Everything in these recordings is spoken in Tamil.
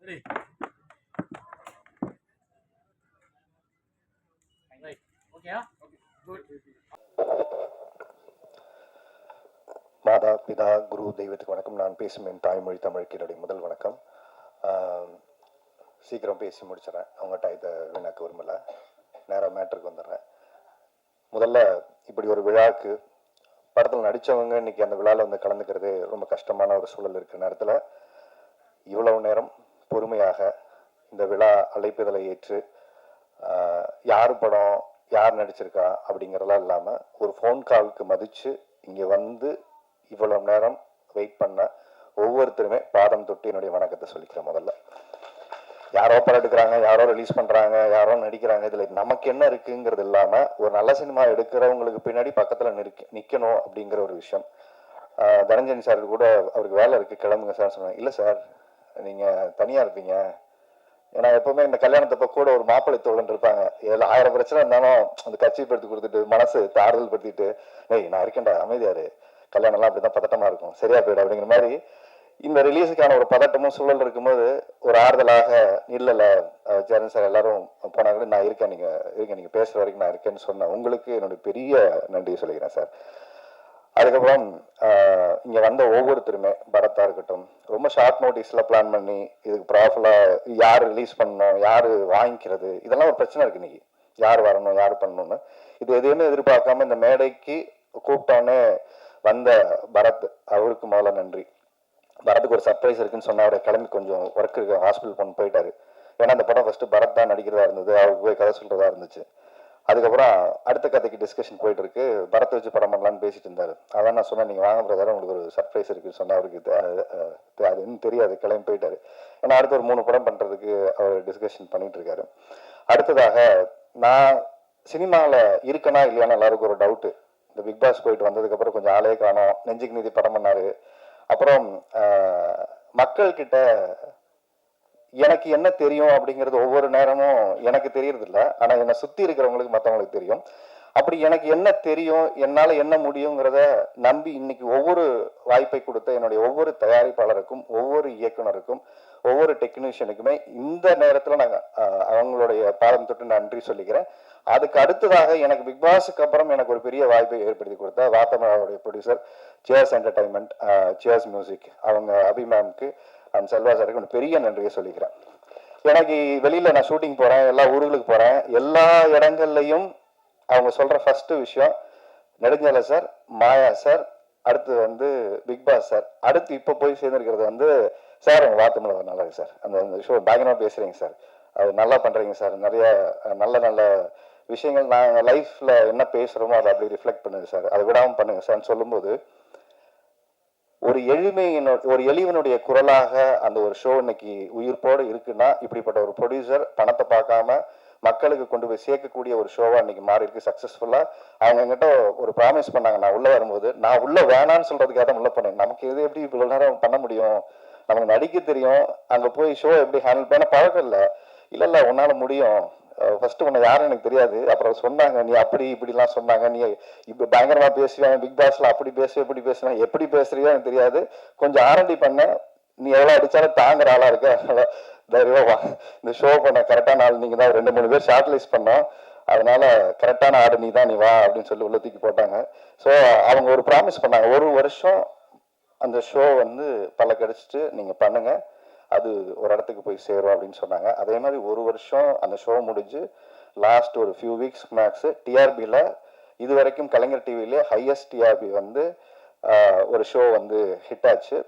மாதா பிதா குரு தெய்வத்துக்கு வணக்கம். நான் பேசும் என் தாய்மொழி தமிழுக்கு என்னுடைய முதல் வணக்கம். சீக்கிரம் பேசி முடிச்சிடறேன், அவங்ககிட்ட இதை வீணாக்க விரும்பல, நேராக மேட்டருக்கு வந்துடுறேன். முதல்ல இப்படி ஒரு விழாவுக்கு படத்தில் நடித்தவங்க இன்னைக்கு அந்த விழாவில் வந்து கலந்துக்கிறது ரொம்ப கஷ்டமான ஒரு சூழல் இருக்கிற நேரத்தில் இவ்வளவு நேரம் பொறுமையாக இந்த விழா அழைப்புதலை ஏற்று யார் படம் யார் நடிச்சிருக்கா அப்படிங்கிறதெல்லாம் இல்லாமல் ஒரு ஃபோன் காலுக்கு மதித்து இங்கே வந்து இவ்வளவு நேரம் வெயிட் பண்ண ஒவ்வொருத்தருமே பாதம் தொட்டு என்னுடைய வணக்கத்தை சொல்லிக்கிறேன். முதல்ல யாரோ படம் எடுக்கிறாங்க, யாரோ ரிலீஸ் பண்ணுறாங்க, யாரோ நடிக்கிறாங்க, இதில் நமக்கு என்ன இருக்குங்கிறது இல்லாமல் ஒரு நல்ல சினிமா எடுக்கிறவங்களுக்கு பின்னாடி பக்கத்தில் நிற்கணும் அப்படிங்கிற ஒரு விஷயம். தனஞ்சயன் சார் கூட அவருக்கு வேலை இருக்குது, கிளம்புங்க சார் சொன்னாங்க. இல்லை சார், நீங்கள் தனியாக இருப்பீங்க, ஏன்னா எப்பவுமே இந்த கல்யாணத்தப்ப கூட ஒரு மாப்பிள்ளை தோழன் இருப்பாங்க. இதில் 1000 பிரச்சனை இருந்தாலும் அந்த கட்சிப்படுத்தி கொடுத்துட்டு மனசு ஆறுதல் படுத்திட்டு, ஏய் நான் இருக்கேன்டா, அமைதியாரு, கல்யாணம்லாம் அப்படிதான் பதட்டமா இருக்கும், சரியா போயிடும் அப்படிங்கிற மாதிரி இந்த ரிலீஸுக்கான ஒரு பதட்டமும் சூழல் இருக்கும்போது ஒரு ஆறுதலாக இல்லைல்ல ஜெரன் சார் எல்லாரும் போனாங்க, நான் இருக்கேன், நீங்கள் பேசுகிற வரைக்கும் நான் இருக்கேன்னு சொன்னேன். உங்களுக்கு என்னுடைய பெரிய நன்றி சொல்லிக்கிறேன் சார். அதுக்கப்புறம் இங்கே வந்த ஒவ்வொருத்தருமே, பரத்தா இருக்கட்டும், ரொம்ப ஷார்ட் நோட்டீஸில் பிளான் பண்ணி இதுக்கு ப்ராப்பராக யார் ரிலீஸ் பண்ணணும், யார் வாங்கிக்கிறது, இதெல்லாம் ஒரு பிரச்சனை இருக்குது இன்னைக்கு. யார் வரணும், யார் பண்ணணும்னு இது எதுவுமே எதிர்பார்க்காம இந்த மேடைக்கு கூப்பிட்டோன்னே வந்த பரத், அவருக்கு முதல்ல நன்றி. பரத்துக்கு ஒரு சர்ப்ரைஸ் இருக்குன்னு சொன்ன அவரை கிளம்பி கொஞ்சம் ஒர்க் இருக்கு, ஹாஸ்பிட்டல் போயிட்டாரு. ஏன்னா அந்த படம் ஃபர்ஸ்ட் பரத் தான் நடிக்கிறதா இருந்தது, அவருக்கு போய் கதை சொல்றதா இருந்துச்சு. அதுக்கப்புறம் அடுத்த கதைக்கு டிஸ்கஷன் போயிட்டு இருக்கு, பரத்தை வச்சு படம் பண்ணலான்னு பேசிட்டு இருந்தாரு. அதான் நான் சொன்னேன், நீங்க வாங்க பிரதர், உங்களுக்கு ஒரு சர்ப்ரைஸ் இருக்குன்னு சொன்னா அவருக்கு அது இன்னும் தெரியாது, கிளம்பி போயிட்டாரு. ஏன்னா அடுத்த ஒரு 3 படம் பண்றதுக்கு அவர் டிஸ்கஷன் பண்ணிட்டு இருக்காரு. அடுத்ததாக நான் சினிமாவில் இருக்கனா இல்லையான்னு எல்லாருக்கும் ஒரு டவுட்டு. இந்த பிக் பாஸ் போயிட்டு வந்ததுக்கப்புறம் கொஞ்சம் ஆளே காணோம், நெஞ்சுக்கு நீதி படம் பண்ணாரு. அப்புறம் மக்கள்கிட்ட எனக்கு என்ன தெரியும் அப்படிங்கிறது ஒவ்வொரு நேரமும் எனக்கு தெரியறது இல்லை, ஆனால் என்னை சுற்றி இருக்கிறவங்களுக்கு மற்றவங்களுக்கு தெரியும். அப்படி எனக்கு என்ன தெரியும், என்னால் என்ன முடியுங்கிறத நம்பி இன்னைக்கு ஒவ்வொரு வாய்ப்பை கொடுத்த என்னுடைய ஒவ்வொரு தயாரிப்பாளருக்கும், ஒவ்வொரு இயக்குனருக்கும், ஒவ்வொரு டெக்னீஷியனுக்குமே இந்த நேரத்தில் நாங்கள் அவங்களுடைய பாதம் தொட்டு நன்றி சொல்லிக்கிறேன். அதுக்கு அடுத்ததாக எனக்கு பிக் பாஸுக்கு அப்புறம் எனக்கு ஒரு பெரிய வாய்ப்பை ஏற்படுத்தி கொடுத்த வாத்தமலாவுடைய producer Cheers Entertainment, Cheers Music, அவங்க அபிமேம்க்கு அண்ட் செல்வா சாருக்கு ஒரு பெரிய நன்றியை சொல்லிக்கிறேன். எனக்கு வெளியில் நான் ஷூட்டிங் போகிறேன், எல்லா ஊர்களுக்கு போகிறேன், எல்லா இடங்கள்லையும் அவங்க சொல்கிற ஃபஸ்ட்டு விஷயம் நெடுஞ்சாலை சார், மாயா சார், அடுத்து வந்து பிக் பாஸ் சார், அடுத்து இப்போ போய் சேர்ந்துருக்கிறது சார் உங்கள் வாத்தமலை நல்லா இருக்கு சார், அந்த ஷோ பயங்கரமாக பேசுகிறீங்க சார், அது நல்லா பண்ணுறீங்க சார், நிறைய நல்ல நல்ல விஷயங்கள் நாங்கள் லைஃப்பில் என்ன பேசுகிறோமோ அதை அப்படி ரிஃப்ளெக்ட் பண்ணுங்க சார், அதை விடாமல் பண்ணுங்க சார்ன்னு சொல்லும்போது ஒரு எளிவனுடைய குரலாக அந்த ஒரு ஷோ இன்னைக்கு உயிர்ப்போடு இருக்குன்னா, இப்படிப்பட்ட ஒரு ப்ரொடியூசர் பணத்தை பார்க்காம மக்களுக்கு கொண்டு போய் சேர்க்கக்கூடிய ஒரு ஷோவா இன்னைக்கு மாறி இருக்கு சக்சஸ்ஃபுல்லா. அவங்க என்கிட்ட ஒரு ப்ராமிஸ் பண்ணாங்க, நான் உள்ள வரும்போது, நான் உள்ள வேணான்னு சொல்றதுக்காக தான் உள்ள பண்ணேன். நமக்கு எது எப்படி இவ்வளவு நேரம் பண்ண முடியும், நமக்கு நடிக்க தெரியும், அங்க போய் ஷோ எப்படி ஹேண்டில் பண்ண பழக்கம் இல்லை. இல்ல உன்னால முடியும், ஃபர்ஸ்ட் உன்னை யாரும் எனக்கு தெரியாது, அப்புறம் சொன்னாங்க நீ அப்படி இப்படிலாம் சொன்னாங்க, நீ இப்ப பயங்கரமா பேசுவேன், பிக் பாஸ்ல அப்படி பேசுவேன் இப்படி பேசுவேன், எப்படி பேசுறியோ எனக்கு தெரியாது, கொஞ்சம் ஆரண்டி பண்ண, நீ எவ்வளவு அடிச்சாலும் தாங்குற ஆளா இருக்க, அதனால தைரியமா இந்த ஷோ பண்ண கரெக்டான ஆள் நீங்க தான். 2-3 பேர் ஷார்ட் லிஸ்ட் பண்ணோம், அதனால கரெக்டான ஆடு நீ தான், நீ வா அப்படின்னு சொல்லி உள்ள தூக்கி போட்டாங்க. ஸோ அவங்க ஒரு ப்ராமிஸ் பண்ணாங்க, 1 வருஷம் அந்த ஷோ பல கிடைச்சிட்டு நீங்க பண்ணுங்க, அது ஒரு இடத்துக்கு போய் சேரும் அப்படின்னு சொன்னாங்க. அதே மாதிரி 1 வருஷம் அந்த ஷோ முடிஞ்சு லாஸ்ட் ஒரு ஃபியூ வீக்ஸ் மேக்ஸ் டிஆர்பியில் இது வரைக்கும் கலைஞர் டிவிலே ஹையஸ்ட் டிஆர்பி ஒரு ஷோ ஹிட் ஆச்சு.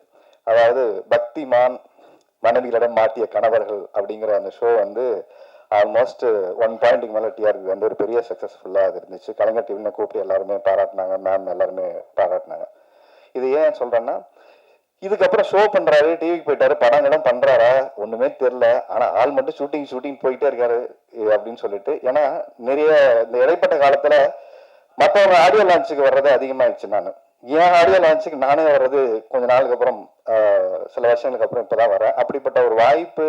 அதாவது பக்திமான் மனைவிகளிடம் மாட்டிய கணவர்கள் அப்படிங்கிற அந்த ஷோ ஆல்மோஸ்ட் 1 பாயிண்ட்டுக்கு மேலே டிஆர்பி ஒரு பெரிய சக்ஸஸ்ஃபுல்லாக அது இருந்துச்சு. கலைஞர் டிவின்னு கூப்பிட்டு எல்லாருமே பாராட்டினாங்க, மேம் எல்லாருமே பாராட்டினாங்க. இது ஏன் சொல்கிறேன்னா, இதுக்கப்புறம் ஷோ பண்றாரு, டிவிக்கு போயிட்டாரு, படங்களும் பண்றாரா ஒண்ணுமே தெரியல, ஆனா ஆள் மட்டும் ஷூட்டிங் போயிட்டே இருக்காரு அப்படின்னு சொல்லிட்டு. ஏன்னா நிறைய இந்த இடைப்பட்ட காலத்துல மற்றவங்க ஆடியோ லான்ச்சுக்கு வர்றது அதிகமாயிடுச்சு. நான் ஏன் ஆடியோ லான்ச்சுக்கு நானே வர்றது கொஞ்ச நாளுக்கு அப்புறம், சில வருஷங்களுக்கு அப்புறம் இப்பதான் வரேன். அப்படிப்பட்ட ஒரு வாய்ப்பு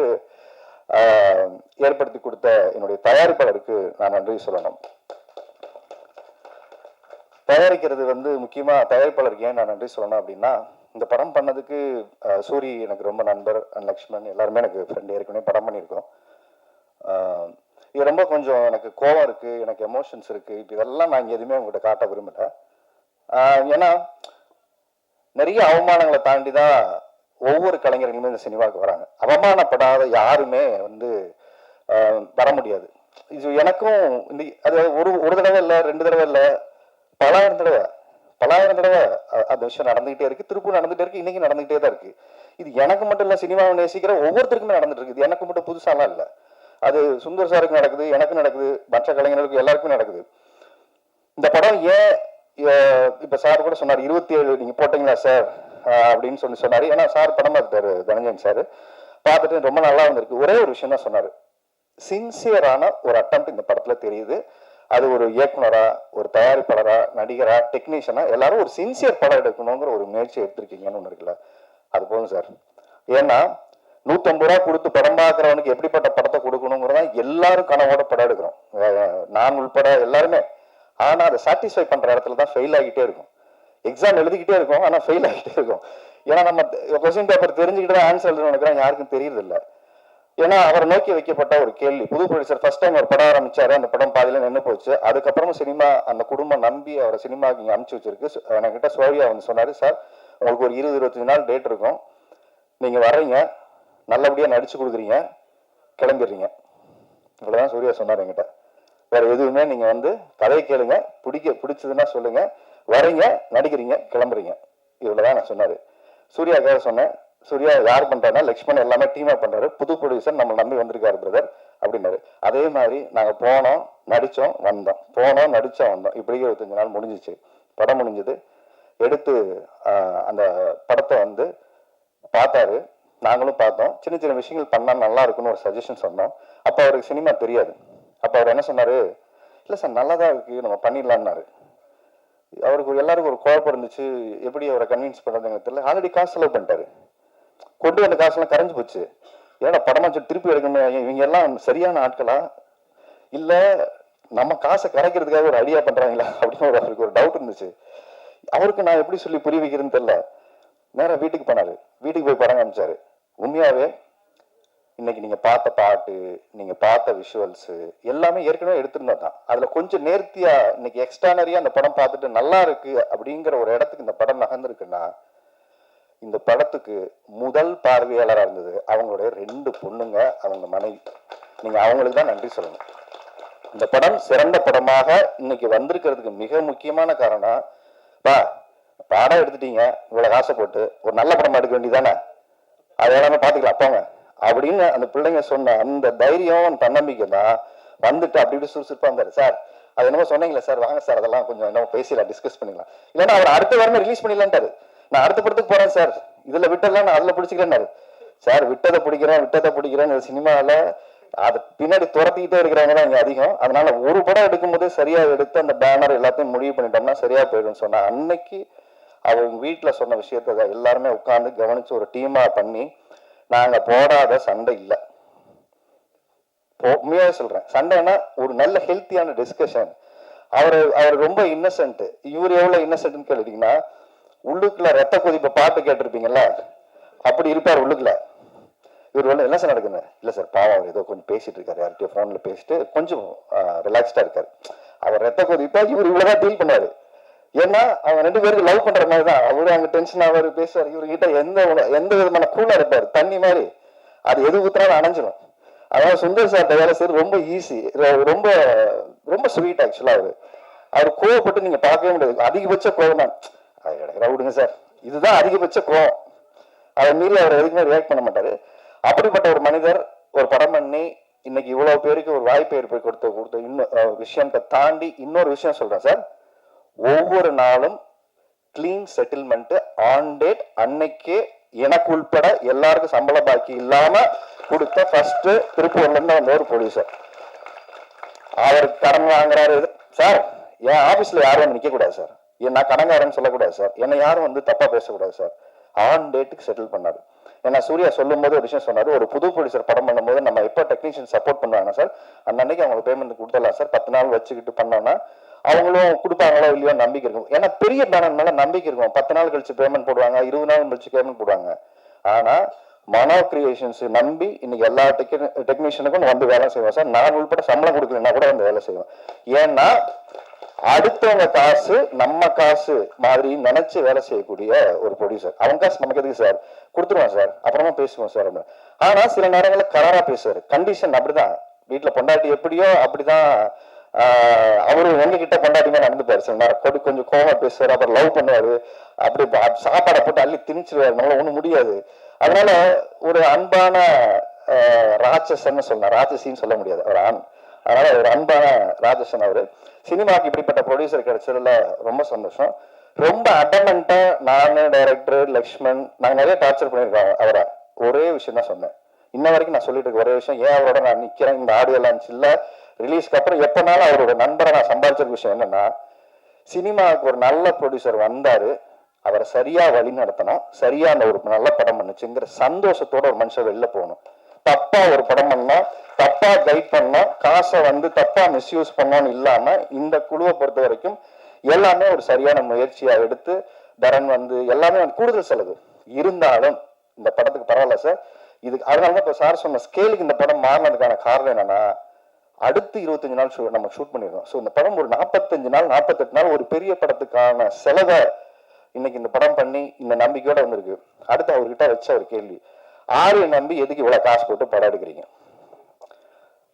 ஏற்படுத்தி கொடுத்த என்னுடைய தயாரிப்பாளருக்கு நான் நன்றி சொல்லணும். தயாரிக்கிறது முக்கியமா தயாரிப்பாளருக்கு ஏன் நான் நன்றி சொல்லணும் அப்படின்னா, இந்த படம் பண்ணதுக்கு சூரி எனக்கு ரொம்ப நண்பர், லக்ஷ்மண் எல்லாருமே எனக்கு ஃப்ரெண்ட், ஏற்கனவே படம் பண்ணியிருக்கோம். இது ரொம்ப கொஞ்சம் எனக்கு கோவம் இருக்குது, எனக்கு எமோஷன்ஸ் இருக்குது. இப்போ இதெல்லாம் நான் இங்கே எதுவுமே உங்கள்கிட்ட காட்ட விரும்பலை. ஏன்னா நிறைய அவமானங்களை தாண்டி தான் ஒவ்வொரு கலைஞர்களுமே இந்த சினிமாவுக்கு வராங்க. அவமானப்படாத யாருமே வர முடியாது. இது எனக்கும் இந்த அது ஒரு தடவை இல்லை, 2 தடவை இல்லை, பலாயிரம் தடவை அந்த விஷயம் நடந்துகிட்டே இருக்கு, திருப்பூர் நடந்துகிட்டே இருக்கு, இன்னைக்கு நடந்துகிட்டே தான் இருக்கு. இது எனக்கு மட்டும் இல்லை, சினிமாவை நேசிக்கிற ஒவ்வொருத்தருக்குமே நடந்துட்டு இருக்கு. இது எனக்கு மட்டும் புதுசாலாம் இல்லை. அது சுந்தர் சாருக்கு நடக்குது, எனக்கு நடக்குது, மற்ற கலைஞர்களுக்கு எல்லாருக்குமே நடக்குது. இந்த படம் ஏன் இப்ப சார் கூட சொன்னார் 27 நீங்க போட்டீங்களா சார் அப்படின்னு சொன்னாரு. ஏன்னா சார் படம் பார்த்துட்டாரு, தனஞ்சயன் சார் பார்த்துட்டு ரொம்ப நல்லா வந்திருக்கு. ஒரே ஒரு விஷயம் தான் சொன்னாரு, சின்சியரான ஒரு அட்டெம்ப்ட் இந்த படத்துல தெரியுது. அது ஒரு இயக்குனரா, ஒரு தயாரிப்பாளரா, நடிகரா, டெக்னீஷியனா எல்லாரும் ஒரு சின்சியர் படம் எடுக்கணுங்கிற ஒரு முயற்சி எடுத்திருக்கீங்கன்னு ஒன்று இருக்குல்ல, அது போதும் சார். ஏன்னா 150 ரூபா கொடுத்து படம் பார்க்குறவனுக்கு எப்படிப்பட்ட படத்தை கொடுக்கணுங்கிறதா எல்லாரும் கனவோட படம் எடுக்கிறோம், நான் உள்பட எல்லாருமே. ஆனால் அதை சாட்டிஸ்ஃபை பண்ணுற இடத்துல தான் ஃபெயில் ஆகிட்டே இருக்கும். எக்ஸாம் எழுதிக்கிட்டே இருக்கும், ஆனால் ஃபெயில் ஆகிட்டே இருக்கும். ஏன்னா நம்ம கொஸ்டின் பேப்பர் தெரிஞ்சுக்கிட்டு தான் ஆன்சர் எழுதணும் நினைக்கிறோம், யாருக்கும் தெரியுது இல்லை. ஏன்னா அவர் நோக்கி வைக்கப்பட்ட ஒரு கேள்வி. புது ப்ரொடியூசர் ஃபர்ஸ்ட் டைம் ஒரு படம் ஆரம்பிச்சாரு, அந்த படம் பாதியில நின்று போச்சு. அதுக்கப்புறமும் சினிமா அந்த குடும்பம் நம்பி அவரை சினிமாவுக்கு இங்கே அனுப்பிச்சு வச்சிருக்கு. என்கிட்ட சோழியா வந்து சொன்னாரு, சார் உங்களுக்கு ஒரு 20-25 நாள் டேட் இருக்கும், நீங்க வர்றீங்க, நல்லபடியா நடிச்சு கொடுக்குறீங்க, கிளம்பிடுறீங்க. இவ்வளவுதான் சூர்யா சொன்னார் என்கிட்ட. வேற எதுவுமே நீங்க வந்து கதையை கேளுங்க, பிடிச்சதுன்னா சொல்லுங்க, வரீங்க, நடிக்கிறீங்க, கிளம்புறீங்க, இவ்வளவுதான் நான் சொன்னாரு. சூர்யாக்காக சொன்னேன். சூர்யா யார் பண்றாருன்னா லக்ஷ்மண் எல்லாமே டீமா பண்றாரு, புது ப்ரொடியூசர் நம்ம நம்பி வந்திருக்காரு பிரதர் அப்படின்னாரு. அதே மாதிரி நாங்க போனோம், நடிச்சோம், வந்தோம், போனோம், நடிச்சோம், வந்தோம். இப்படி 25 நாள் முடிஞ்சிச்சு. படம் முடிஞ்சது. எடுத்து அந்த படத்தை வந்து பார்த்தாரு, நாங்களும் பார்த்தோம். சின்ன சின்ன விஷயங்கள் பண்ணா நல்லா இருக்குன்னு ஒரு சஜஷன் சொன்னோம். அப்ப அவருக்கு சினிமா தெரியாது. அப்ப அவர் என்ன சொன்னாரு, இல்ல சார் நல்லாதான் இருக்கு, நம்ம பண்ணிடலான்னாரு. அவருக்கு எல்லாருக்கும் ஒரு குழப்பம் இருந்துச்சு, எப்படி அவரை கன்வின்ஸ் பண்றதுன்னு தெரியல. ஆல்ரெடி காசு செலவு பண்ணிட்டாரு, கொண்டு வந்த காசுலாம் கரைஞ்சு போச்சு. ஏன்னா படமாச்சு திருப்பி எடுக்கணும், இவங்க எல்லாம் சரியான ஆட்களா இல்ல நம்ம காசை கரைக்கிறதுக்காக ஒரு ஐடியா பண்றாங்களா அப்படின்னு அவருக்கு ஒரு டவுட் இருந்துச்சு. அவருக்கு நான் எப்படி சொல்லி புரிய வைக்கிறேன்னு தெரியல. நேரா வீட்டுக்கு போனாரு, வீட்டுக்கு போய் படம் காமிச்சாரு. உண்மையாவே இன்னைக்கு நீங்க பார்த்த பாட்டு, நீங்க பார்த்த விஷுவல்ஸ் எல்லாமே ஏற்கனவே எடுத்திருந்தோம் தான். அதுல கொஞ்சம் நேர்த்தியா இன்னைக்கு எக்ஸ்ட்ரானரியா அந்த படம் பார்த்துட்டு நல்லா இருக்கு அப்படிங்கிற ஒரு இடத்துக்கு இந்த படம் நகர்ந்துருக்குன்னா, இந்த படத்துக்கு முதல் பார்வையாளராக இருந்தது அவங்களுடைய 2 பொண்ணுங்க, அவங்க மனைவி. நீங்க அவங்களுக்கு தான் நன்றி சொல்லணும். இந்த படம் சிறந்த படமாக இன்னைக்கு வந்திருக்கிறதுக்கு மிக முக்கியமான காரணம், பாடம் எடுத்துட்டீங்க, இவ்வளவு காசை போட்டு ஒரு நல்ல படமா எடுக்க வேண்டியதானே, அது எல்லாமே பாத்துக்கலாம் போங்க அப்படின்னு அந்த பிள்ளைங்க சொன்ன அந்த தைரியம், தன்னம்பிக்கை தான் வந்துட்டு அப்படி இப்படி சுறுசுறுப்பா இருந்தாரு. சார் அது என்னமோ சொன்னீங்களே சார், வாங்க சார் அதெல்லாம் கொஞ்சம் என்னமோ பேசலாம், டிஸ்கஸ் பண்ணிக்கலாம், இல்லைன்னா அவர் அடுத்த வாரமே ரிலீஸ் பண்ணிடலான்ட்டாரு. நான் அடுத்த படத்துக்கு போறேன் சார், இதுல விட்டதெல்லாம் நான் அதுல பிடிச்சிக்கிறேன்னாரு. சார் விட்டதை பிடிக்கிறேன் சினிமாவில அதை பின்னாடி துரத்திக்கிட்டே இருக்கிறவங்க தான் இங்க அதிகம். அதனால ஒரு படம் எடுக்கும்போது சரியா எடுத்து அந்த பேனர் எல்லாத்தையும் முடிவு பண்ணிட்டோம்னா சரியா போயிடும் சொன்னா, அன்னைக்கு அவங்க வீட்டுல சொன்ன விஷயத்த எல்லாருமே உட்கார்ந்து கவனிச்சு ஒரு டீமா பண்ணி, நாங்க போடாத சண்டை இல்லை, உண்மையாக சொல்றேன். சண்டைன்னா ஒரு நல்ல ஹெல்த்தியான டிஸ்கஷன். அவர் ரொம்ப இன்னசென்ட். இவர் எவ்வளவு இன்னசென்ட்னு கேட்டீங்கன்னா, உள்ளுக்குள்ள ரத்த கொதிப்ப பாட்டு கேட்டிருப்பீங்கல்ல, அப்படி இருப்பார் உள்ளுக்குள்ள. இவர் என்ன சார் நடக்குது, இல்ல சார் பாவம் அவர் ஏதோ கொஞ்சம் பேசிட்டு இருக்காரு, யார்கிட்டயோ போன்ல பேசிட்டு கொஞ்சம் ரிலாக்ஸ்டா இருக்காரு. அவர் ரத்த கொதிப்பா இவர் இவ்வளவுதான் டீல் பண்ணாரு. ஏன்னா அவங்க 2 பேருக்கு லவ் பண்ற மாதிரி தான். அவரு அங்க டென்ஷன் ஆவாரு, பேசுவாரு, இவர்கிட்ட எந்த விதமான கூலா இருப்பாரு, தண்ணி மாதிரி, அது எது ஊத்துறாலும் அணைஞ்சிடும். அதனால சுந்தர் சார் வேலை செய்யறது ரொம்ப ஈஸி, ரொம்ப ரொம்ப ஸ்வீட். ஆக்சுவலா அவர் கோவப்பட்டு நீங்க பார்க்கவே முடியாது. அதிகபட்ச கோவம் தான், விடுங்க சார், இதுதான் அதிகபட்ச கோவம். அதை மீறி அவர் எதுக்குமே ரியாக்ட் பண்ண மாட்டாரு. அப்படிப்பட்ட ஒரு மனிதர் ஒரு படம் பண்ணி இன்னைக்கு இவ்வளவு பேருக்கு ஒரு வாய்ப்பை ஏற்படுத்தி கொடுத்த இன்னும் விஷயத்தை தாண்டி இன்னொரு விஷயம் சொல்றேன் சார். ஒவ்வொரு நாளும் கிளீன் செட்டில்மெண்ட் ஆன் டேட், அன்னைக்கே எனக்கு உள்பட எல்லாருக்கும் சம்பள பாக்கி இல்லாம கொடுத்த ஃபர்ஸ்ட் திருப்பூர்ல இருந்து வந்த ஒரு ப்ரொடியூசர். அவருக்கு கடன் வாங்குறாரு சார், என் ஆபீஸ்ல யாரும் வந்து நிக்க கூடாது சார், நான் கடன்காரன்னு சொல்லக்கூடாது சார், என்னை யாரும் வந்து தப்பா பேசக்கூடாது சார், ஆன் டேட்டுக்கு செட்டில் பண்ணாரு. ஏன்னா சூர்யா சொல்லும் போது ஒரு விஷயம் சொன்னாரு, ஒரு புது ப்ரொடியூசர் படம் பண்ணும்போது நம்ம எப்போ டெக்னீஷியன் சப்போர்ட் பண்ணுவாங்க சார், அன்னைக்கு அவங்களுக்கு பேமெண்ட் கொடுத்துடலாம் சார், 10 நாள் வச்சுக்கிட்டு பண்ணோம்னா அவங்களும் கொடுப்பாங்களோ இல்லையோ நம்பிக்கை இருக்கும். ஏன்னா பெரிய பேனர் மேல நம்பிக்கை இருக்கும். 10 நாள் கழிச்சு பேமெண்ட் போடுவாங்க, 20 நாள் கழிச்சு பேமெண்ட் போடுவாங்க. ஆனா மனோ கிரியேஷன்ஸ் நம்பி இன்னைக்கு எல்லா டெக்னீஷியனுக்கும் வந்து வேலை செய்வோம் சார். நான் உள்பட சம்பளம் கொடுக்கலன்னா கூட வந்து வேலை செய்வோம். ஏன்னா அடுத்தவங்க காசு நம்ம காசு மாதிரி நினைச்சு வேலை செய்யக்கூடிய ஒரு ப்ரொடியூசர். அவங்க காசு நமக்கு எதுக்கு சார், கொடுத்துருவோம் சார், அப்புறமா பேசுவோம் சார். ஆனா சில நேரங்களில் கராரா பேசுவாரு. கண்டிஷன் அப்படிதான். வீட்டுல பொண்டாட்டி எப்படியோ அப்படிதான் அவரு எங்க கிட்ட பொண்டாட்டிமா நடந்துப்பாரு. சில நேரம் கொஞ்சம் கோவமா பேசுவாரு, அப்புறம் லவ் பண்ணுவாரு, அப்படி சாப்பாடை போட்டு அள்ளி திணிச்சிருவாரு. நம்மளால ஒண்ணும் முடியாது. அதனால ஒரு அன்பான ராட்சசன்னு சொல்லலாம், ராட்சசின்னு சொல்ல முடியாது அவர் ஆண். அதனால ஒரு அன்பான ராட்சசன் அவரு. சினிமாவுக்கு இப்படிப்பட்ட ப்ரொடியூசர் கிடைச்சதுல ரொம்ப சந்தோஷம். ரொம்ப அடமெண்டா நானு, டைரக்டர் லக்ஷ்மண், நாங்க நிறைய டார்ச்சர் பண்ணியிருக்கோம் அவரை. ஒரே விஷயம் தான் சொன்னேன், இன்ன வரைக்கும் நான் சொல்லிட்டு இருக்க ஒரே விஷயம், ஏன் அவரோட நான் நிக்கிறேன் இந்த ஆடியோ லான்ச் இல்ல ரிலீஸ்க்கு அப்புறம் எப்பனாலும் அவரோட நண்பரை நான் சம்பாதிச்சிருக்க விஷயம் என்னன்னா, சினிமாவுக்கு ஒரு நல்ல ப்ரொடியூசர் வந்தாரு, அவரை சரியா வழி நடத்தணும், சரியா அந்த ஒரு நல்ல படம் பண்ணுச்சுங்கிற சந்தோஷத்தோட ஒரு மனுஷன் வெளில போகணும். தப்பா ஒரு படம் பண்ணா, தப்பா கைட் பண்ணா, காசை வந்து தப்பா மிஸ்யூஸ் பண்ணோன்னு இல்லாம இந்த குழுவை பொறுத்த வரைக்கும் எல்லாமே ஒரு சரியான முயற்சியா எடுத்து தரன் வந்து எல்லாமே கூடுதல் செலவு இருந்தாலும் இந்த படத்துக்கு பரவாயில்ல சார். இதுக்கு அதனாலதான் இப்ப சார் சொன்ன ஸ்கேலுக்கு இந்த படம் மாறினதுக்கான காரணம் என்னன்னா, அடுத்து 25 நாள் நம்ம ஷூட் பண்ணிருக்கோம். ஸோ இந்த படம் ஒரு 45 நாள் 48 நாள் ஒரு பெரிய படத்துக்கான செலவை இன்னைக்கு இந்த படம் பண்ணி இந்த நம்பிக்கையோட வந்திருக்கு. அடுத்து அவர்கிட்ட வச்ச ஒரு கேள்வி, ஆரிய நம்பி எதுக்கு இவ்வளவு காசு போட்டு படம் எடுக்கிறீங்க?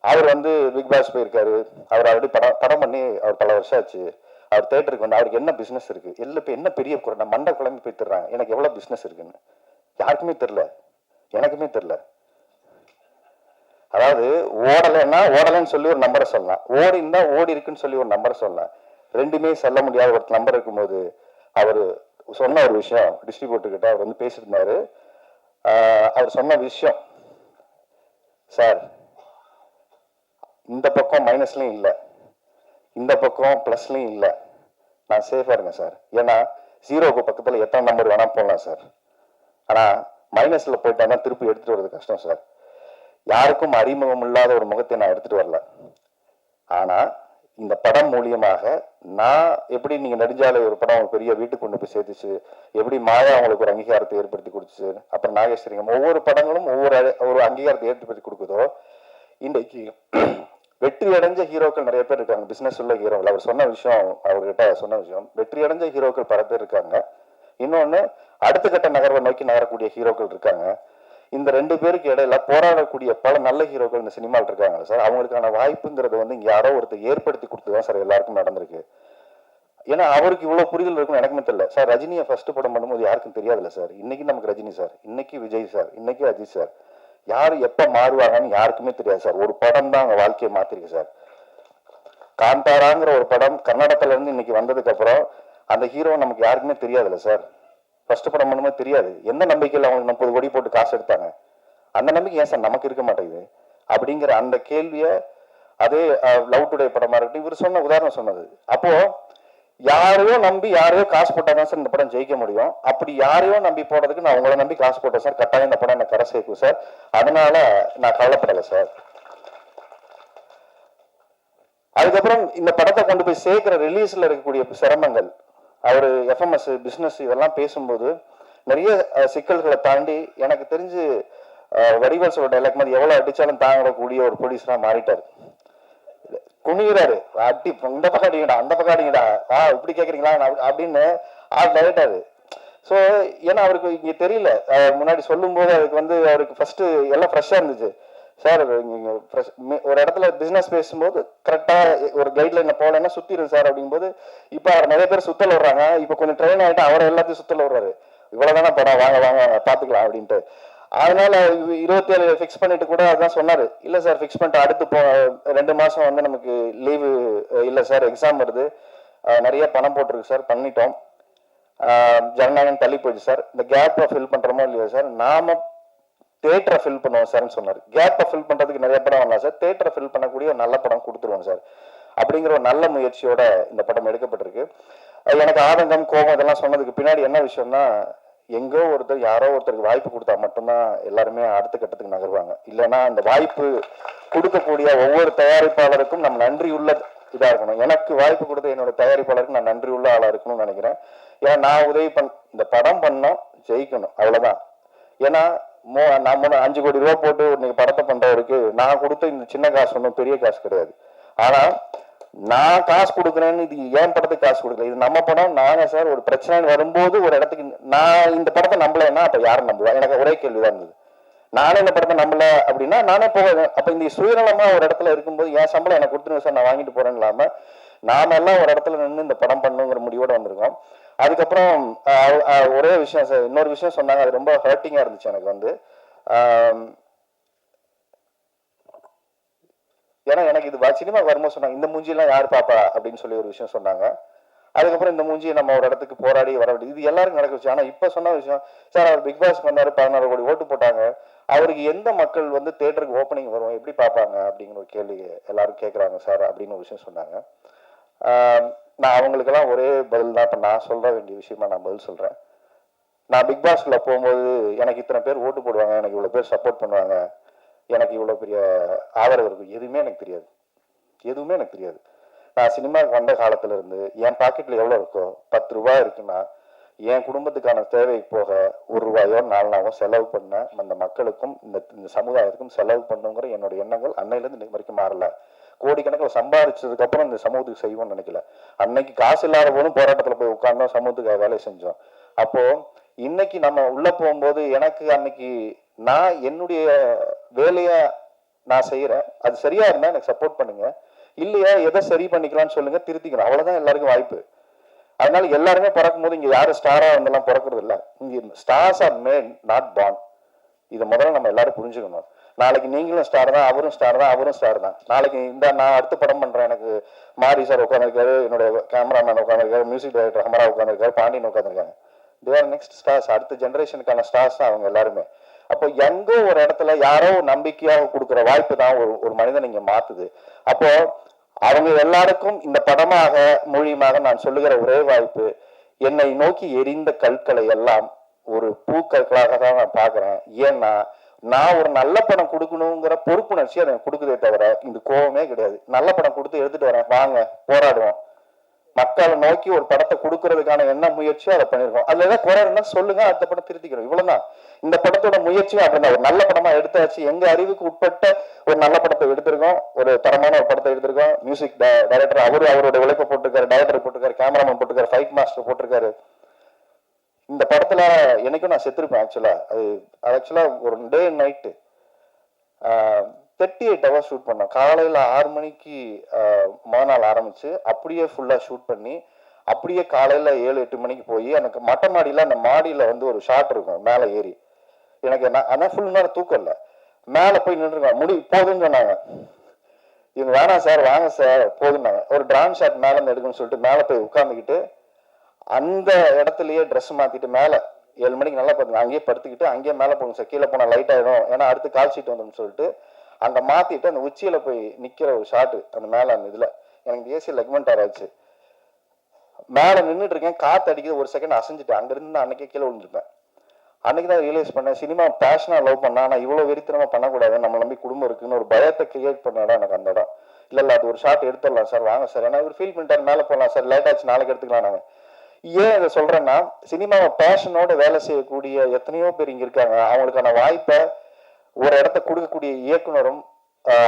அவர் வந்து பிக் பாஸ் போயிருக்காரு, அவர் ஆல்ரெடி படம் பண்ணி அவர் பல வருஷம் ஆச்சு. அவர் தேட்டருக்கு வந்து அவருக்கு என்ன பிசினஸ் இருக்கு, இப்ப என்ன பெரிய குறை மண்டை குழம்பு போய் தர்றாங்க, எனக்கு எவ்வளவு பிசினஸ் இருக்குன்னு யாருக்குமே தெரியல, எனக்குமே தெரியல. அதாவது ஓடலைன்னு சொல்லி ஒரு நம்பரை சொல்லலாம், ஓடி இருந்தா ஓடி இருக்குன்னு சொல்லி ஒரு நம்பரை சொல்லலாம். ரெண்டுமே சொல்ல முடியாத ஒரு நம்பர் இருக்கும்போது அவரு சொன்ன ஒரு விஷயம், டிஸ்ட்ரிபியூட்டர் கிட்ட அவர் வந்து பேசியிருந்தாரு. அவர் சொன்ன விஷயம், சார் இந்த பக்கம் மைனஸ்லயும் இல்லை, இந்த பக்கம் பிளஸ்லயும் இல்லை, நான் சேஃபா இருக்கேன் சார். ஏன்னா ஜீரோக்கு பக்கத்துல எத்தனை நம்பர் வேணா போடலாம் சார், ஆனா மைனஸ்ல போயிட்டா திருப்பி எடுத்துட்டு வர்றது கஷ்டம் சார். யாருக்கும் அறிமுகம் இல்லாத ஒரு முகத்தை நான் எடுத்துட்டு வரல. ஆனா இந்த படம் மூலியமாக நான் எப்படி நீங்க நெடுஞ்சாலை ஒரு படம் பெரிய வீட்டுக்கு கொண்டு போய் சேர்த்துச்சு, எப்படி மாயா அவங்களுக்கு ஒரு அங்கீகாரத்தை ஏற்படுத்தி கொடுத்துச்சு, அப்புறம் நாகேஸ்வரியம் ஒவ்வொரு படங்களும் ஒவ்வொரு அங்கீகாரத்தை ஏற்படுத்தி கொடுக்குதோ, இன்றைக்கு வெற்றி அடைஞ்ச ஹீரோக்கள் நிறைய பேர் இருக்காங்க. பிசினஸ் உள்ள ஹீரோக்கள் அவர் சொன்ன விஷயம், அவர்கிட்ட சொன்ன விஷயம், வெற்றி அடைஞ்ச ஹீரோக்கள் பல பேர் இருக்காங்க. இன்னொன்னு அடுத்த கட்ட நகர்வை நோக்கி நகரக்கூடிய ஹீரோக்கள் இருக்காங்க. இந்த ரெண்டு பேருக்கு இடையில போராடக்கூடிய பல நல்ல ஹீரோக்கள் இந்த சினிமாவில் இருக்காங்க சார். அவங்களுக்கான வாய்ப்புங்கிறது வந்து இங்க யாரோ ஒருத்தர் ஏற்படுத்தி கொடுத்துதான் சார் எல்லாருக்கும் நடந்திருக்கு. ஏன்னா அவருக்கு இவ்வளவு புரிதல் இருக்கும் எனக்குமே தெரியல சார். ரஜினியை ஃபர்ஸ்ட் படம் பண்ணும்போது யாருக்கும் தெரியாதுல்ல சார். இன்னைக்கு நமக்கு ரஜினி சார், இன்னைக்கு விஜய் சார், இன்னைக்கு அஜித் சார், யாரு எப்ப மாறுவாங்கன்னு யாருக்குமே தெரியாது சார். ஒரு படம் தான் அவங்க வாழ்க்கையை மாத்திருக்கு சார். காந்தாராங்கிற ஒரு படம் கர்நாடகத்துல இருந்து இன்னைக்கு வந்ததுக்கு அப்புறம் அந்த ஹீரோ நமக்கு யாருக்குமே தெரியாதுல்ல சார். ஃபர்ஸ்ட் படம் பண்ணும்போது தெரியாது. எந்த நம்பிக்கையில் அவங்க 30 கோடி போட்டு காசு எடுத்தாங்க, அந்த நம்பிக்கை ஏன் சார் நமக்கு இருக்க மாட்டேங்குது அப்படிங்கிற அந்த கேள்வியை அதே லவ் டுடே படமா இருக்கட்டும் இவர் சொன்ன உதாரணம் சொன்னது. அப்போ யாரையோ நம்பி யாரையோ காசு போட்டாதான் சார் இந்த படம் ஜெயிக்க முடியும். அப்படி யாரையோ நம்பி போடுறதுக்கு நான் உங்களை நம்பி காசு போட்டேன் சார், கட்டாயம் இந்த படம் எனக்கு கரை சேர்க்கும் சார். அதனால நான் கவலைப்படலை சார். அதுக்கப்புறம் இந்த படத்தை கொண்டு போய் சேர்க்கிற ரிலீஸ்ல இருக்கக்கூடிய சிரமங்கள், அவரு எஃப்எம்எஸ் பிசினஸ் இதெல்லாம் பேசும்போது நிறைய சிக்கல்களை தாண்டி எனக்கு தெரிஞ்சு வடிவேல் சொல்ற டைலாக் மாதிரி எவ்வளவு அடிச்சாலும் தாங்கக்கூடிய ஒரு ப்ரொடியூசரா மாறிட்டாரு. குனிகிறாரு, அடி இந்த பக்கம் அடிங்கடா அந்த பக்கம் அடிங்கடா இப்படி கேக்குறீங்களா அப்படின்னு டைரக்டாரு. ஸோ ஏன்னா அவருக்கு இங்க தெரியல, முன்னாடி சொல்லும் போது அதுக்கு வந்து அவருக்கு ஃபர்ஸ்ட் எல்லாம் ஃப்ரெஷ்ஷா இருந்துச்சு சார். ஒரு இடத்துல பிசினஸ் பேசும்போது கரெக்டா ஒரு கைட்லைன்ல போலன்னா சுத்திடும் சார் அப்படிங்கும்போது இப்ப அவர் நிறைய பேர் சுத்தல் வர்றாங்க. இப்ப கொஞ்சம் ட்ரெயின் ஆயிட்டு அவரை எல்லாத்தையும் சுத்தல் வர்றாரு. இவ்வளவுதானே படம், வாங்க வாங்க பாத்துக்கலாம் அப்படின்ட்டு. அதனால 27 ஃபிக்ஸ் பண்ணிட்டு கூட அதான் சொன்னாரு, இல்ல சார் ஃபிக்ஸ் பண்ணிட்டு அடுத்து 2 மாசம் வந்து நமக்கு லீவு இல்ல சார், எக்ஸாம் வருது, நிறைய பணம் போட்டிருக்கு சார், பண்ணிட்டோம், ஜனநாயகம் தள்ளி போயிடுச்சு சார், இந்த கேப்பை ஃபில் பண்றோமோ இல்லையா சார், நாம தேட்டரை ஃபில் பண்ணுவோம் சார்னு சொன்னார். கேப்பை ஃபில் பண்றதுக்கு நிறைய படம் வரலாம் சார், தேட்டரை ஃபில் பண்ணக்கூடிய ஒரு நல்ல படம் கொடுத்துருவோம் சார் அப்படிங்கிற ஒரு நல்ல முயற்சியோட இந்த படம் எடுக்கப்பட்டிருக்கு. எனக்கு ஆதங்கம் கோபம் இதெல்லாம் சொன்னதுக்கு பின்னாடி என்ன விஷயம்னா, எங்கோ ஒருத்தர் யாரோ ஒருத்தருக்கு வாய்ப்பு கொடுத்தா மட்டும்தான் எல்லாருமே அடுத்த கட்டத்துக்கு நகர்வாங்க. இல்லைன்னா அந்த வாய்ப்பு கொடுக்கக்கூடிய ஒவ்வொரு தயாரிப்பாளருக்கும் நம்ம நன்றி உள்ள இதா இருக்கணும். எனக்கு வாய்ப்பு கொடுத்த என்னோட தயாரிப்பாளருக்கு நான் நன்றி உள்ள ஆளா இருக்கணும்னு நினைக்கிறேன். ஏன்னா நான் உதவி இந்த படம் பண்ணோம், ஜெயிக்கணும், அவ்வளவுதான். ஏன்னா நான் 5 கோடி ரூபாய் போட்டு நீங்க படத்தை பண்றவருக்கு நான் கொடுத்த இந்த சின்ன காசு ஒன்றும் பெரிய காசு கிடையாது. ஆனா நான் காசு கொடுக்குறேன்னு இது ஏன் படத்துக்கு காசு கொடுக்கல, இது நம்ம படம். நாங்க சார் ஒரு பிரச்சனை வரும்போது ஒரு இடத்துக்கு நான் இந்த படத்தை நம்பலைன்னா அப்ப யாரும் நம்புவா? எனக்கு ஒரே கேள்விதான் இருந்தது. நானே இந்த படத்தை நம்பல அப்படின்னா நானே போவேன். அப்ப இந்த சுயநலமா ஒரு இடத்துல இருக்கும்போது என் சம்பளம் எனக்கு கொடுத்துருங்க சார், நான் வாங்கிட்டு போறேன்னு இல்லாம நாம எல்லாம் ஒரு இடத்துல நின்று இந்த படம் பண்ணுங்கிற முடிவோட வந்திருக்கோம். அதுக்கப்புறம் ஒரே விஷயம் சார், இன்னொரு விஷயம் சொன்னாங்க, அது ரொம்ப ஹர்ட்டிங்கா இருந்துச்சு எனக்கு வந்து. ஏன்னா எனக்கு இது சினிமா வரும்போது சொன்னாங்க, இந்த மூஞ்சியெல்லாம் யார் பாப்பா அப்படின்னு சொல்லி ஒரு விஷயம் சொன்னாங்க. அதுக்கப்புறம் இந்த மூஞ்சியை நம்ம ஒரு இடத்துக்கு போராடி வர வேண்டியது இது எல்லாருக்கும் நடக்க வச்சு. ஆனா இப்ப சொன்ன விஷயம் சார், அவர் பிக் பாஸ்க்கு வந்தாரு, 16 கோடி ஓட்டு போட்டாங்க, அவருக்கு எந்த மக்கள் வந்து தியேட்டருக்கு ஓப்பனிங் வரும் எப்படி பார்ப்பாங்க அப்படிங்கிற ஒரு கேள்வி எல்லாரும் கேட்குறாங்க சார் அப்படின்னு ஒரு விஷயம் சொன்னாங்க. நான் அவங்களுக்கெல்லாம் ஒரே பதில் தான் இப்போ நான் சொல்ற வேண்டிய விஷயமா நான் பதில் சொல்றேன். நான் பிக் பாஸ்ல போகும்போது எனக்கு இத்தனை பேர் ஓட்டு போடுவாங்க, எனக்கு இவ்வளவு பேர் சப்போர்ட் பண்ணுவாங்க, எனக்கு இவ்வளவு பெரிய ஆதரவு இருக்கும், எதுவுமே எனக்கு தெரியாது. எதுவுமே எனக்கு தெரியாது. நான் சினிமாவுக்கு வந்த காலத்துல இருந்து என் பாக்கெட்ல எவ்வளவு இருக்கோ 10 ரூபாய் இருக்குன்னா என் குடும்பத்துக்கான தேவை போக 1 ரூபாயோ 4 நாளோ செலவு பண்ண அந்த மக்களுக்கும் இந்த சமுதாயத்துக்கும் செலவு பண்ணுங்கிற என்னோட எண்ணங்கள் அன்னையிலேருந்து இன்னைக்கு வரைக்கும் மாறல. கோடிக்கணக்கில் சம்பாதிச்சதுக்கு அப்புறம் இந்த சமூகத்துக்கு செய்வோம்னு நினைக்கல. அன்னைக்கு காசு இல்லாத போதும் போராட்டத்தில் போய் உட்கார்ந்தோம், சமூகத்துக்கு வேலை செஞ்சோம். அப்போ இன்னைக்கு நம்ம உள்ள போகும்போது எனக்கு அன்னைக்கு நான் என்னுடைய வேலைய நான் செய்யறேன், அது சரியா இருந்தா எனக்கு சப்போர்ட் பண்ணுங்க, இல்லையா எதை சரி பண்ணிக்கலாம்னு சொல்லுங்க, திருத்திக்கணும், அவ்வளவுதான் எல்லாருக்கும் வாய்ப்பு. அதனால எல்லாருமே பிறக்கும் போது இங்க யாரும் ஸ்டாரா வந்தெல்லாம் பிறக்கிறது இல்லை. இங்க stars R mat not born. இதை முதல்ல நம்ம எல்லாரும் புரிஞ்சுக்கணும். நாளைக்கு நீங்களும் ஸ்டார் தான், அவரும் ஸ்டார் தான், அவரும் ஸ்டார் தான். நாளைக்கு இந்த நான் அடுத்த படம் பண்றேன், எனக்கு மாரி சார் உட்காந்துருக்காரு, என்னோட கேமராமேன் உட்காந்துருக்காரு, மியூசிக் டைரக்டர் ஹமரா உட்காந்துருக்காரு, பாண்டியன் உட்காந்துருக்காங்க. தேர் நெக்ஸ்ட் ஸ்டார்ஸ், அடுத்த ஜென்ரேஷனுக்கான ஸ்டார்ஸ் தான் அவங்க எல்லாருமே. அப்போ எங்கோ ஒரு இடத்துல யாரோ நம்பிக்கையாக கொடுக்குற வாய்ப்பு தான் ஒரு மனிதன் இங்க மாத்துது. அப்போ அவங்க எல்லாருக்கும் இந்த படமாக மொழியுமாக நான் சொல்லுகிற ஒரே வாய்ப்பு, என்னை நோக்கி எரிந்த கற்களை எல்லாம் ஒரு பூக்கற்களாக தான் நான் பாக்குறேன். ஏன்னா நான் ஒரு நல்ல படம் கொடுக்கணுங்கிற பொறுப்புணர்ச்சி அதை கொடுக்குதே தவிர இந்த கோபமே கிடையாது. நல்ல படம் கொடுத்து எடுத்துட்டு வரேன், வாங்க போராடுவோம், மக்களை நோக்கி ஒரு படத்தை கொடுக்கறதுக்கான என்ன முயற்சியோ அதை பண்ணிருக்கோம். அதுல ஏதாவது குறை இருந்தா சொல்லுங்க, அடுத்த படம் திருத்திக்கிறோம், இவ்வளவுதான். இந்த படத்தோட முயற்சியும் அப்படின்னா ஒரு நல்ல படமா எடுத்தாச்சு, எங்க அறிவுக்கு உட்பட்ட ஒரு நல்ல படத்தை எடுத்திருக்கோம், ஒரு தரமான ஒரு படத்தை எடுத்திருக்கோம். மியூசிக் டைரக்டர் அவரோட உழைப்பை போட்டிருக்காரு, டைரக்டர் போட்டிருக்காரு, கேமராமேன் போட்டிருக்காரு, ஃபைட் மாஸ்டர் போட்டிருக்காரு. இந்த படத்துல என்னைக்கும் நான் செத்துருப்பேன். அது ஆக்சுவலா ஒரு day and night 38 hours shoot பண்ணோம். காலையில் 6 மணிக்கு மறுநாள் ஆரம்பிச்சு அப்படியே ஃபுல்லாக ஷூட் பண்ணி அப்படியே காலையில் 7-8 மணிக்கு போய் எனக்கு மொட்டை மாடியில் அந்த மாடியில் வந்து ஒரு ஷாட் இருக்கும், மேலே ஏறி எனக்கு அதான் ஃபுல் நேரம் தூக்கம் இல்லை, மேலே போய் நின்றுருக்கேன். போதுன்னு சொன்னாங்க, இவங்க வேணாம் சார் வாங்க சார் போதுன்னாங்க. ஒரு டிரான் ஷாட் மேலே இருந்து எடுக்கணும்னு சொல்லிட்டு மேலே போய் உட்காந்துக்கிட்டு அந்த இடத்துலயே ட்ரெஸ் மாற்றிட்டு மேலே 7 மணிக்கு நல்லா பார்த்துங்க, அங்கேயே படுத்துக்கிட்டு அங்கேயே மேலே போங்க சார், கீழே போனால் லைட் ஆகிடும், ஏன்னா அடுத்து கால் ஷீட் வந்துன்னு சொல்லிட்டு அங்க மாத்திட்டு அந்த உச்சியில போய் நிக்கிற ஒரு ஷாட்டு அந்த மேல அந்த இதுல எனக்கு ஏசி லெக்மெண்ட் ஆராய்ச்சி. மேல நின்றுட்டு இருக்கேன், காத்து அடிக்கிறது, ஒரு செகண்ட் அசைஞ்சிட்டேன், அங்க இருந்து அன்னைக்கே கீழே விழுந்துருப்பேன். அன்னைக்குதான் ரியலைஸ் பண்ணேன், சினிமா பேஷனா லவ் பண்ணா ஆனா இவ்வளவு வெறித்தனமா பண்ணக்கூடாது, நம்ம நம்பி குடும்பம் இருக்குன்னு ஒரு பயத்தை கிரியேட் பண்ண இடம் எனக்கு அந்த இடம். இல்ல அது ஒரு ஷாட் எடுத்துடலாம் சார், வாங்க சார், ஏன்னா ஒரு ஃபீல் பண்ணிட்டாரு, மேல போகலாம் சார், லேட் ஆச்சு நாளைக்கு எடுத்துக்கலாம். நாங்க ஏன் இதை சொல்றேன்னா, சினிமாவை பேஷனோட வேலை செய்யக்கூடிய எத்தனையோ பேர் இங்க இருக்காங்க, அவங்களுக்கான வாய்ப்பை ஒரு இடத்த கொடுக்கக்கூடிய இயக்குனரும்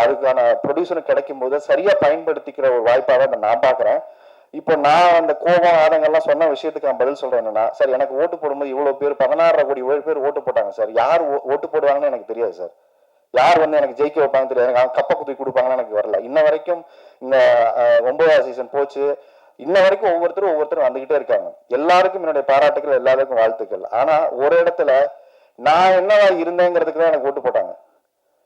அதுக்கான ப்ரொடியூசரும் கிடைக்கும் போது சரியா பயன்படுத்திக்கிற ஒரு வாய்ப்பாக தான் நான் பாக்குறேன். இப்போ நான் அந்த கோபம் ஆதங்கள்லாம் சொன்ன விஷயத்துக்கு நான் பதில் சொல்றேன் என்னன்னா, சார் எனக்கு ஓட்டு போடும்போது இவ்வளவு பேர் 16 கோடி பேர் ஓட்டு போட்டாங்க சார், யார் ஓட்டு போடுவாங்கன்னு எனக்கு தெரியாது சார், யார் வந்து எனக்கு ஜெயிக்க வைப்பாங்க தெரியாது, எனக்கு கப்ப குத்தி கொடுப்பாங்கன்னு எனக்கு வரல. இன்ன வரைக்கும் இந்த 9வது சீசன் போச்சு, இன்ன வரைக்கும் ஒவ்வொருத்தரும் வந்துகிட்டே இருக்காங்க. எல்லாருக்கும் என்னுடைய பாராட்டுகள், எல்லாருக்கும் வாழ்த்துக்கள். ஆனா ஒரு இடத்துல நான் என்னவா இருந்தேங்கிறதுக்கு தான் எனக்கு ஓட்டு போட்டாங்க.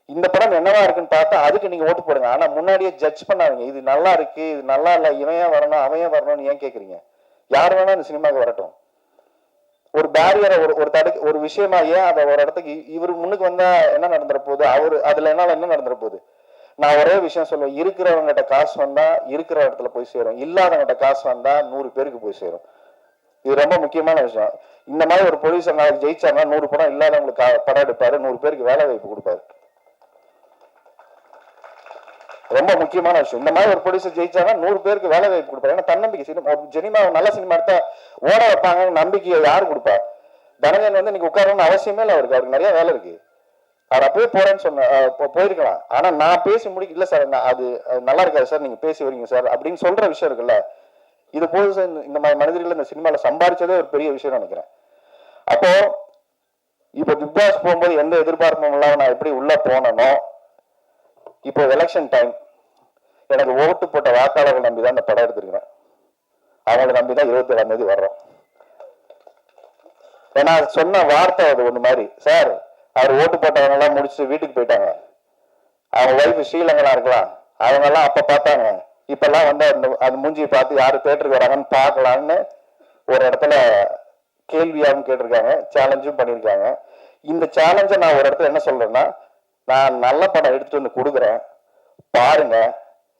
இந்த படம் என்னவா இருக்குன்னு பார்த்தா அதுக்கு நீங்க ஓட்டு போடுங்க, ஆனா முன்னாடியே ஜட்ஜ் பண்ணாதீங்க, இது நல்லா இருக்கு இது நல்லா இல்ல, இவன் ஏன் வரணும் அவன் ஏன் வரணும்னு ஏன் கேக்குறீங்க? யார் வேணா இந்த சினிமாவுக்கு வரட்டும். ஒரு பேரியரை ஒரு விஷயமா ஏன் அதை ஒரு இடத்துக்கு இவர் முன்னுக்கு வந்தா என்ன நடந்துற போகுது, அவரு அதுல என்னால என்ன நடந்துற போகுது? நான் ஒரே விஷயம் சொல்லுவேன், இருக்கிறவங்கிட்ட காசு வந்தா இருக்கிற இடத்துல போய் சேரும், இல்லாதவங்கிட்ட காசு வந்தா 100 பேருக்கு போய் சேரும். இது ரொம்ப முக்கியமான விஷயம். இந்த மாதிரி ஒரு ப்ரொடியூசர் நாளைக்கு ஜெயிச்சாருன்னா 100 படம் இல்லாதவங்களுக்கு படம் எடுப்பாரு, 100 பேருக்கு வேலை வாய்ப்பு கொடுப்பாரு. ரொம்ப முக்கியமான விஷயம். இந்த மாதிரி ஒரு ப்ரொடியூசர் ஜெயிச்சாங்கன்னா 100 பேருக்கு வேலை வாய்ப்பு கொடுப்பாரு. ஏன்னா தன்னம்பிக்கை சினிமா நல்ல சினிமா எடுத்தா ஓட வைப்பாங்க நம்பிக்கையை யாரு கொடுப்பா? தனஞ்சன் வந்து இன்னைக்கு உட்காரணும்னு அவசியமே இல்லை அவருக்கு நிறைய வேலை இருக்கு. அவர் அப்பவே போறேன்னு சொன்ன போயிருக்கலாம். ஆனா நான் பேசி முடிக்க இல்ல சார், அது நல்லா இருக்காது சார், நீங்க பேசி வரீங்க சார் அப்படின்னு சொல்ற விஷயம் இருக்குல்ல, இது போது சார். இந்த மாதிரி மனிதர்கள் இந்த சினிமால சம்பாதிச்சதே ஒரு பெரிய விஷயம் நினைக்கிறேன். அப்போ இப்ப பிக் பாஸ் போகும்போது எந்த எதிர்பார்ப்பும் இல்லாம நான் எப்படி உள்ள போனனோ, இப்போ எலெக்ஷன் டைம் எனக்கு ஓட்டு போட்ட வாக்காளர்கள் நம்பிதான் இந்த படம் எடுத்திருக்கிறேன். அவங்களை நம்பிதான் 27ஆம் தேதி வர்றோம். ஏன்னா சொன்ன வார்த்தை அது ஒண்ணு மாதிரி, சார் அவர் ஓட்டு போட்டவங்க எல்லாம் முடிச்சுட்டு வீட்டுக்கு போயிட்டாங்க, அவங்க ஒய்ஃப் ஸ்ரீலங்கா இருக்கலாம், அவங்க எல்லாம் அப்ப பார்த்தாங்க, இப்பெல்லாம் வந்து அந்த மூஞ்சியை பார்த்து யாரு தேட்டருக்கு வராங்கன்னு பார்க்கலான்னு ஒரு இடத்துல கேள்வியாகவும் கேட்டிருக்காங்க, சேலஞ்சும் பண்ணியிருக்காங்க. இந்த சேலஞ்சை நான் ஒரு இடத்துல என்ன சொல்றேன்னா, நான் நல்ல படம் எடுத்துட்டு வந்து கொடுக்குறேன், பாருங்க,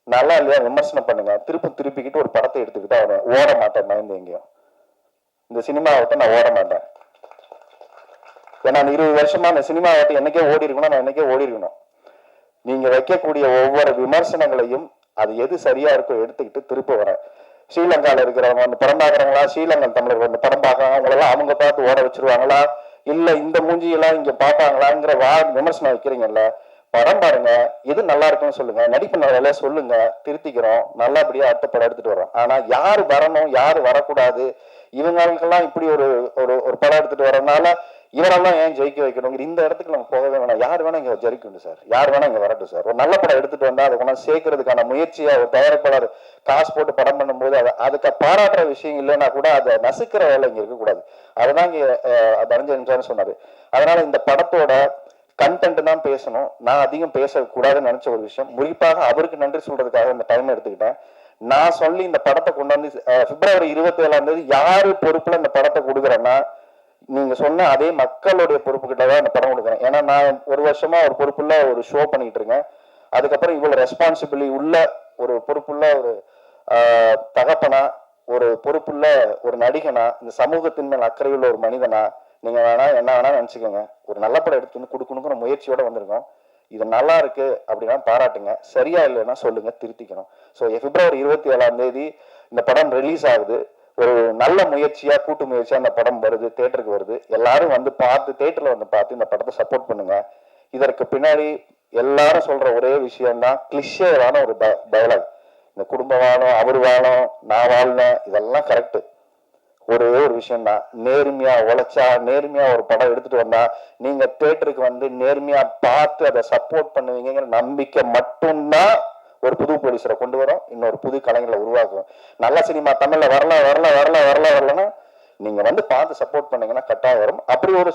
நல்லா இல்லையா விமர்சனம் பண்ணுங்க, திருப்பிக்கிட்டு ஒரு படத்தை எடுத்துக்கிட்டு அவனை ஓட மாட்டேன். பயந்து எங்கேயும் இந்த சினிமாவட்ட நான் ஓட மாட்டேன். ஏன்னா 20 வருஷமா அந்த சினிமாவட்ட என்னைக்கே ஓடி இருக்கணும், நான் என்னைக்கே ஓடி இருக்கணும். நீங்க வைக்கக்கூடிய ஒவ்வொரு விமர்சனங்களையும் அது எது சரியா இருக்கோ எடுத்துக்கிட்டு திருப்ப வரேன். ஸ்ரீலங்கால இருக்கிறவங்க வந்து படம் பார்க்கறாங்களா, ஸ்ரீலங்கன் தமிழர்கள் வந்து படம் பார்க்கறாங்க, அவங்களெல்லாம் அவங்க பார்த்து ஓட வச்சிருவாங்களா, இல்ல இந்த மூஞ்சியெல்லாம் இங்க பார்ப்பாங்களாங்கிற விமர்சனம் வைக்கிறீங்கல்ல, படம் பாருங்க, எது நல்லா இருக்குன்னு சொல்லுங்க, நடிப்பு நல்லா சொல்லுங்க, திருத்திக்கிறோம், நல்லபடியா அடுத்த படம் எடுத்துட்டு வரோம். ஆனா யாரு வரணும் யாரு வரக்கூடாது, இவங்களுக்கெல்லாம் இப்படி ஒரு ஒரு படம் எடுத்துட்டு வரனால இவரெல்லாம் ஏன் ஜெயிக்க வைக்கணும், இந்த இடத்துக்கு நம்ம போகவே வேணாம். யார் வேணா இங்க ஜெயிக்கணும் சார், யார் வேணா இங்க வரட்டும் சார். ஒரு நல்ல படம் எடுத்துட்டு வந்தா அதை கொண்டாந்து சேர்க்கறதுக்கான முயற்சியா ஒரு தயாரிப்பாளர் காசு போட்டு படம் பண்ணும்போது அதுக்கு பாராட்டுற விஷயம் இல்லைன்னா கூட அதை நசுக்கிற வேலை இங்க இருக்கக்கூடாது. அதுதான் இங்க தனஞ்சயன் சொன்னாரு. அதனால இந்த படத்தோட கண்டென்ட் தான் பேசணும், நான் அதிகம் பேசக்கூடாதுன்னு நினைச்ச ஒரு விஷயம். குறிப்பாக அவருக்கு நன்றி சொல்றதுக்காக இந்த டைம் எடுத்துக்கிட்டேன். நான் சொல்லி இந்த படத்தை கொண்டு வந்து பிப்ரவரி 27ஆம் தேதி யாரு பொறுப்புல இந்த படத்தை கொடுக்குறேன்னா, நீங்க சொன்ன அதே மக்களுடைய பொறுப்பு கிட்டதான் இந்த படம் கொடுக்குறேன். ஏன்னா நான் ஒரு வருஷமா ஒரு பொறுப்புள்ள ஒரு ஷோ பண்ணிட்டு இருக்கேன். அதுக்கப்புறம் இவ்வளவு ரெஸ்பான்சிபிலிட்டி உள்ள ஒரு பொறுப்புள்ள ஒரு தகப்பனா, ஒரு பொறுப்புள்ள ஒரு நடிகனா, இந்த சமூகத்தின் மேல் அக்கறையுள்ள ஒரு மனிதனா, நீங்க வேணா என்ன வேணா நினைச்சுக்கோங்க, ஒரு நல்ல படம் எடுத்து வந்து கொடுக்கணுங்கிற முயற்சியோட வந்திருக்கோம். இது நல்லா இருக்கு அப்படின்னா பாராட்டுங்க, சரியா இல்லைன்னா சொல்லுங்க, திருத்திக்கணும். ஸோ பிப்ரவரி 27ஆம் தேதி இந்த படம் ரிலீஸ் ஆகுது. ஒரு நல்ல முயற்சியா, கூட்டு முயற்சியா இந்த படம் வருது, தேட்டருக்கு வருது. எல்லாரும் வந்து பார்த்து, தேட்டர்ல வந்து பார்த்து இந்த படத்தை சப்போர்ட் பண்ணுங்க. இதற்கு பின்னாடி எல்லாரும் சொல்ற ஒரே விஷயம் தான், கிளிஷேவான ஒரு டயலாக். இந்த குடும்பம் வாழும், அவர் வாழும், நான் வாழ்னேன், இதெல்லாம் கரெக்ட். ஒரே ஒரு விஷயம் தான், நேர்மையா உழைச்சா, நேர்மையா ஒரு படம் எடுத்துட்டு வந்தா, நீங்க தேட்டருக்கு வந்து நேர்மையா பார்த்து அதை சப்போர்ட் பண்ணுவீங்கிற நம்பிக்கை மட்டும்தான் ஒரு புது ப்ரொடியூசரை கொண்டு வரும், இன்னொரு புது கலைஞர்களை உருவாக்கும். நல்ல சினிமா தமிழ்ல வரல வரலன்னா நீங்க வந்து பார்த்து சப்போர்ட் பண்ணீங்கன்னா கட்டாயம் வரும். அப்படி ஒரு